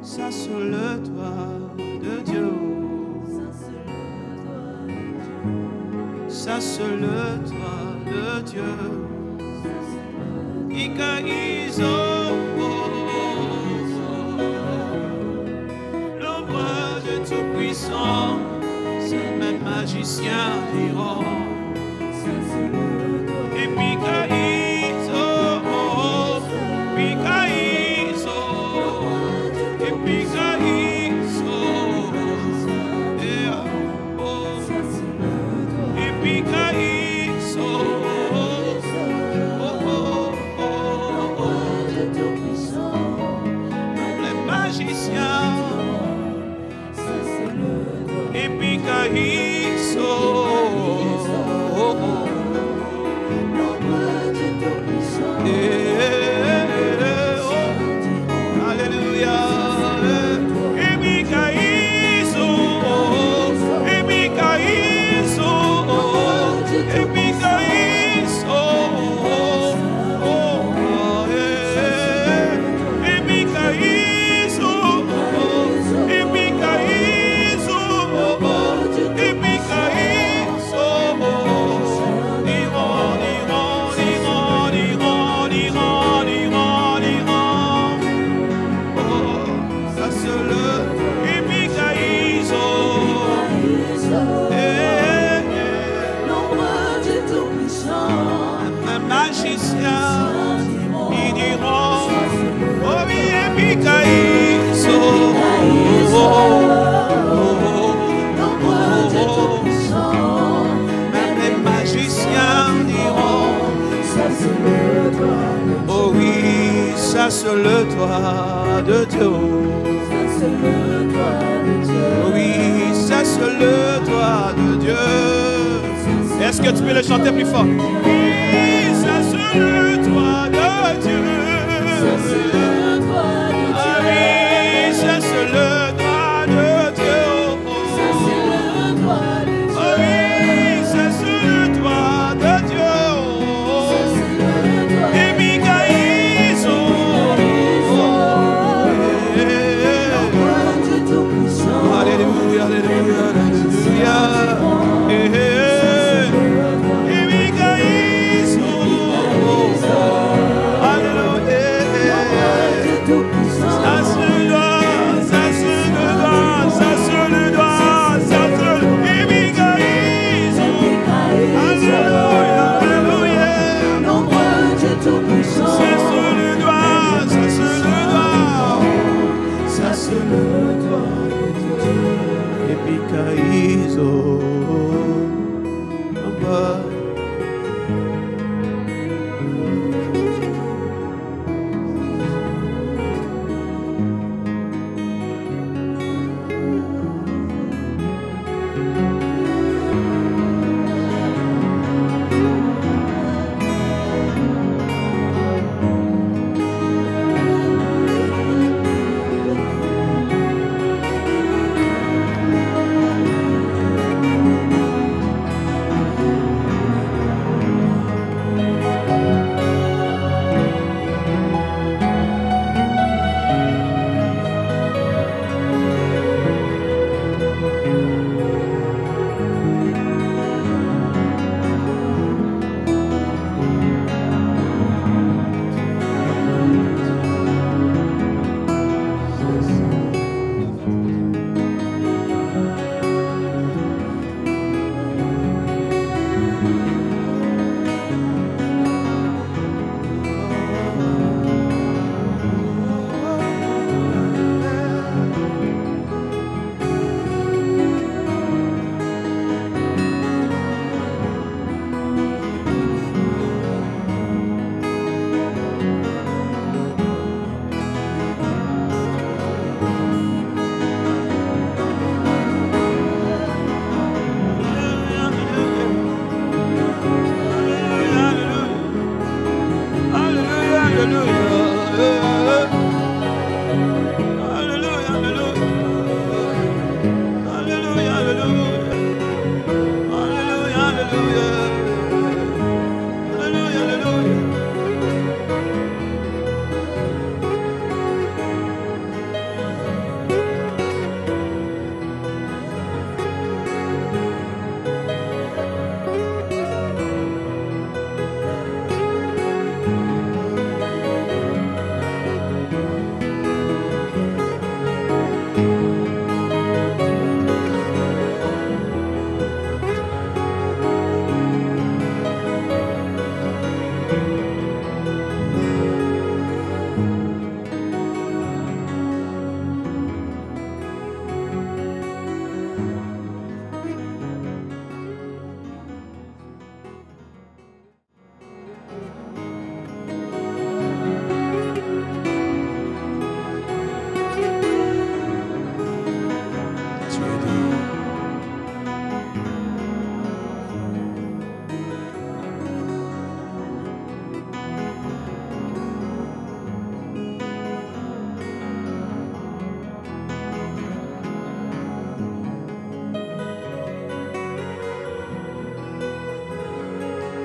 Ça sur le toit de Dieu. Ça sur le toit de Dieu. Ikaïzo, l'ombre de Tout-Puissant, c'est même magicien diront. Et Pikaïzo, Pikaïzo, et Pikaïzo, et Pikaïzo, les magiciens, et Pikaïzo. Même les magiciens diront, oh oui, ça c'est le toit de Dieu. Oui, ça c'est le toit de Dieu. Est-ce que tu peux le chanter plus fort? Oui, ça c'est le toit de Dieu. Ah oui, ça c'est le toit de Dieu. Ah oui, ça c'est le toit de Dieu. Et Mikaïso. Alléluia, alléluia, alléluia.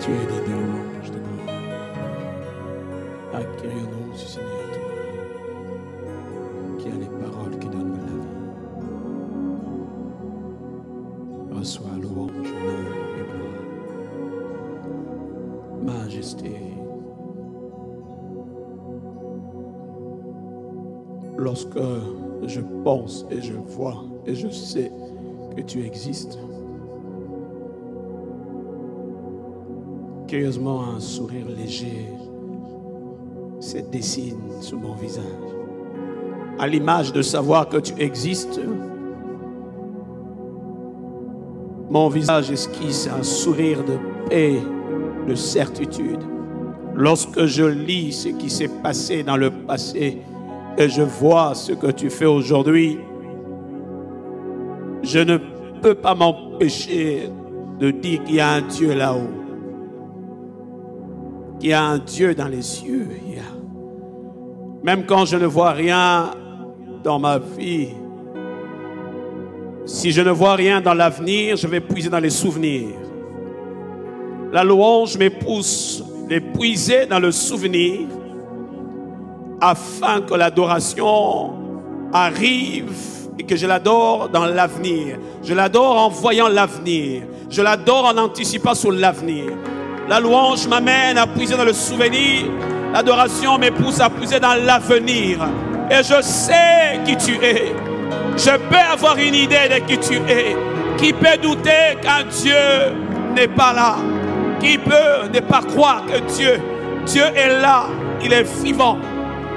Tu es digne de louange, de gloire. Accueillons-nous, Seigneur, toi, qui a les paroles qui donnent la vie. Reçois louange, honneur et gloire. Majesté. Lorsque je pense et je vois et je sais que tu existes, curieusement, un sourire léger se dessine sur mon visage. À l'image de savoir que tu existes, mon visage esquisse un sourire de paix, de certitude. Lorsque je lis ce qui s'est passé dans le passé et je vois ce que tu fais aujourd'hui, je ne peux pas m'empêcher de dire qu'il y a un Dieu là-haut. Qu'il y a un Dieu dans les cieux. Même quand je ne vois rien dans ma vie, si je ne vois rien dans l'avenir, je vais puiser dans les souvenirs. La louange me pousse à puiser dans le souvenir afin que l'adoration arrive et que je l'adore dans l'avenir. Je l'adore en voyant l'avenir. Je l'adore en anticipant sur l'avenir. La louange m'amène à puiser dans le souvenir. L'adoration me pousse à puiser dans l'avenir. Et je sais qui tu es. Je peux avoir une idée de qui tu es. Qui peut douter qu'un Dieu n'est pas là? Qui peut ne pas croire que Dieu est là, il est vivant?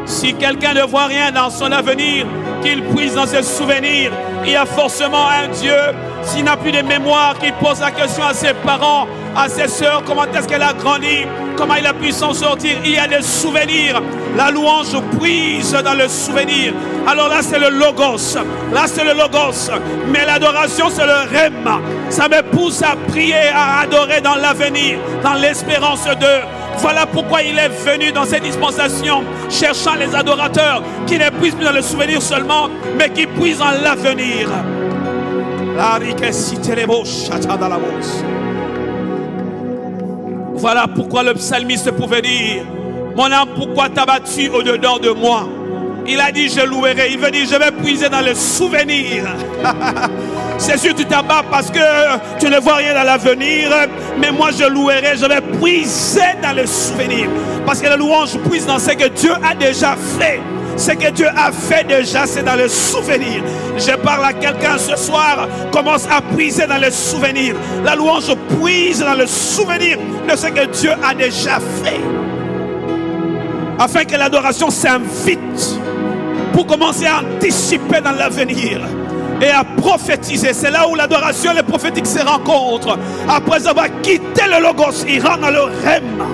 Si quelqu'un ne voit rien dans son avenir, qu'il puise dans ses souvenirs. Il y a forcément un Dieu. S'il n'a plus de mémoire, qu'il pose la question à ses parents, à ses soeurs, comment est-ce qu'elle a grandi, comment il a pu s'en sortir. Il y a des souvenirs. La louange puise dans le souvenir. Alors là, c'est le logos. Là, c'est le logos. Mais l'adoration, c'est le rhéma. Ça me pousse à prier, à adorer dans l'avenir, dans l'espérance de... Voilà pourquoi il est venu dans cette dispensation, cherchant les adorateurs qui ne puissent plus dans le souvenir seulement, mais qui puissent dans l'avenir. Voilà pourquoi le psalmiste pouvait dire: mon âme, pourquoi t'as battu au-dedans de moi? Il a dit: je louerai. Il veut dire: je vais puiser dans le souvenir. C'est sûr, tu t'abats parce que tu ne vois rien dans l'avenir, mais moi je louerai, je vais puiser dans le souvenir. Parce que la louange puise dans ce que Dieu a déjà fait. Ce que Dieu a fait déjà, c'est dans le souvenir. Je parle à quelqu'un ce soir, commence à puiser dans le souvenir. La louange puise dans le souvenir de ce que Dieu a déjà fait. Afin que l'adoration s'invite pour commencer à anticiper dans l'avenir et à prophétiser. C'est là où l'adoration et le prophétique se rencontrent. Après avoir quitté le logos, il rentre dans le rhéma.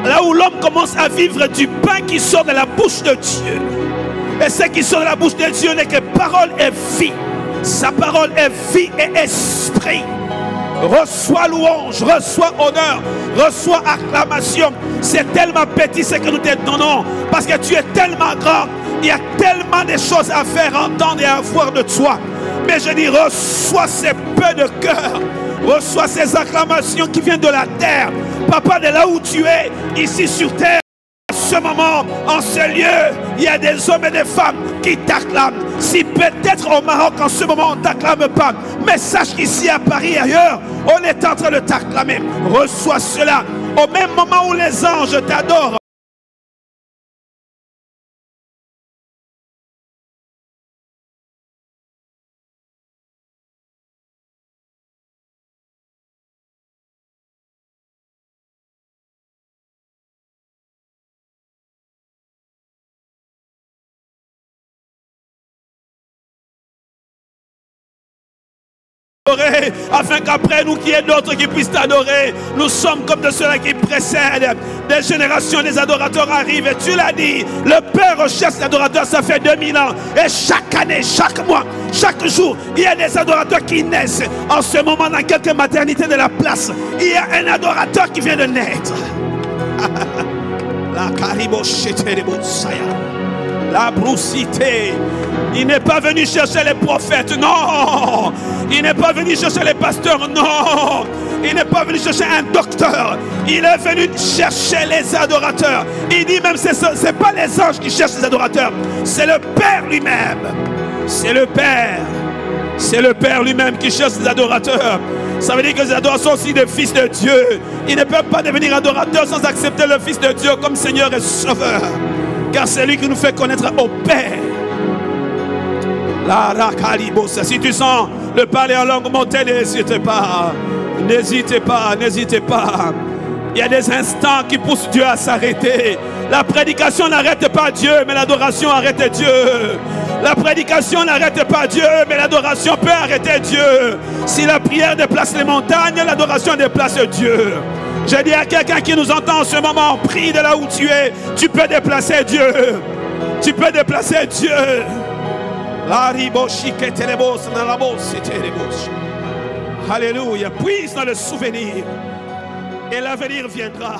Là où l'homme commence à vivre du pain qui sort de la bouche de Dieu. Et ce qui sort de la bouche de Dieu n'est que parole et vie. Sa parole est vie et esprit. Reçois louange, reçois honneur, reçois acclamation. C'est tellement petit ce que nous te donnons, parce que tu es tellement grand. Il y a tellement de choses à faire, entendre et à voir de toi. Mais je dis, reçois ces peu de cœur. Reçois ces acclamations qui viennent de la terre. Papa, de là où tu es, ici sur terre, en ce moment, en ce lieu, il y a des hommes et des femmes qui t'acclament. Si peut-être au Maroc, en ce moment, on ne t'acclame pas, mais sache qu'ici à Paris et ailleurs, on est en train de t'acclamer. Reçois cela. Au même moment où les anges t'adorent, afin qu'après nous qu'il y ait d'autres qui puissent t'adorer. Nous sommes comme de ceux-là qui précèdent. Des générations, des adorateurs arrivent. Et tu l'as dit, le Père recherche les adorateurs, ça fait 2000 ans. Et chaque année, chaque mois, chaque jour, il y a des adorateurs qui naissent. En ce moment, dans quelques maternités de la place, il y a un adorateur qui vient de naître. La la broussité. Il n'est pas venu chercher les prophètes, non. Il n'est pas venu chercher les pasteurs, non. Il n'est pas venu chercher un docteur. Il est venu chercher les adorateurs. Il dit même, ce n'est pas les anges qui cherchent les adorateurs. C'est le Père lui-même. C'est le Père. C'est le Père lui-même qui cherche les adorateurs. Ça veut dire que les adorateurs sont aussi des fils de Dieu. Ils ne peuvent pas devenir adorateurs sans accepter le Fils de Dieu comme Seigneur et Sauveur. Car c'est lui qui nous fait connaître au Père. La rakalibosa. Si tu sens le parler en langue monter, n'hésitez pas. N'hésitez pas, n'hésitez pas. Il y a des instants qui poussent Dieu à s'arrêter. La prédication n'arrête pas Dieu, mais l'adoration arrête Dieu. La prédication n'arrête pas Dieu, mais l'adoration peut arrêter Dieu. Si la prière déplace les montagnes, l'adoration déplace Dieu. Je dis à quelqu'un qui nous entend en ce moment, prie de là où tu es, tu peux déplacer Dieu. Tu peux déplacer Dieu. Alléluia. Puise dans le souvenir et l'avenir viendra.